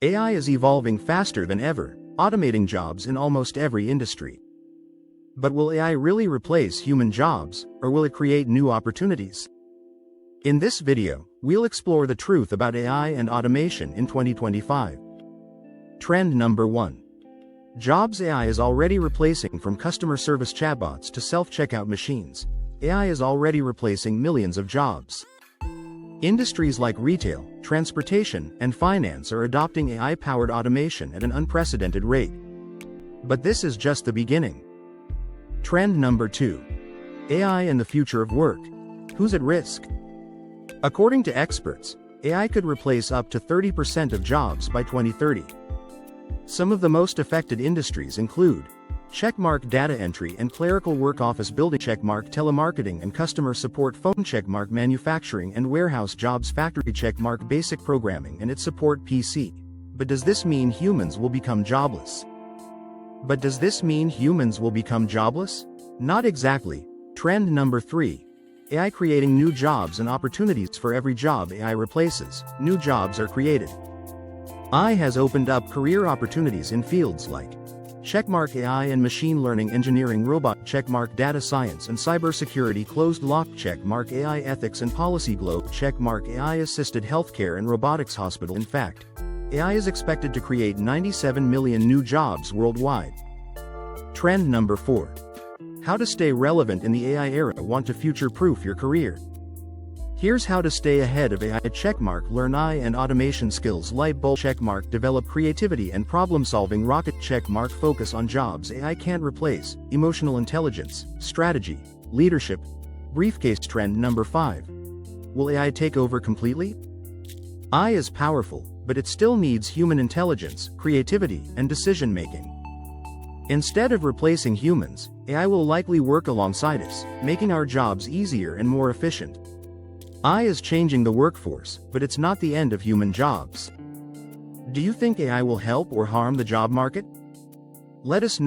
AI is evolving faster than ever, automating jobs in almost every industry. But will AI really replace human jobs, or will it create new opportunities? In this video, we'll explore the truth about AI and automation in 2025. Trend number 1. Jobs AI is already replacing. From customer service chatbots to self-checkout machines, AI is already replacing millions of jobs. Industries like retail, transportation, and finance are adopting AI-powered automation at an unprecedented rate. But this is just the beginning. Trend number 2. AI and the future of work. Who's at risk? According to experts, AI could replace up to 30% of jobs by 2030. Some of the most affected industries include checkmark data entry and clerical work, office building checkmark telemarketing and customer support, phone checkmark manufacturing and warehouse jobs, factory checkmark basic programming and its support, PC. But does this mean humans will become jobless? Not exactly. Trend number 3. AI creating new jobs and opportunities. For every job AI replaces, new jobs are created. AI has opened up career opportunities in fields like checkmark AI and machine learning engineering, robot checkmark data science and cybersecurity, closed lock checkmark AI ethics and policy, globe checkmark AI assisted healthcare and robotics, hospital. In fact, AI is expected to create 97 million new jobs worldwide. Trend number 4. How to stay relevant in the AI era. Want to future-proof your career? Here's how to stay ahead of AI. Checkmark learn AI and automation skills. Light bulb checkmark develop creativity and problem-solving. Rocket checkmark focus on jobs AI can't replace, emotional intelligence, strategy, leadership. Briefcase. Trend number 5. Will AI take over completely? AI is powerful, but it still needs human intelligence, creativity, and decision-making. Instead of replacing humans, AI will likely work alongside us, making our jobs easier and more efficient. AI is changing the workforce, but it's not the end of human jobs. Do you think AI will help or harm the job market? Let us know.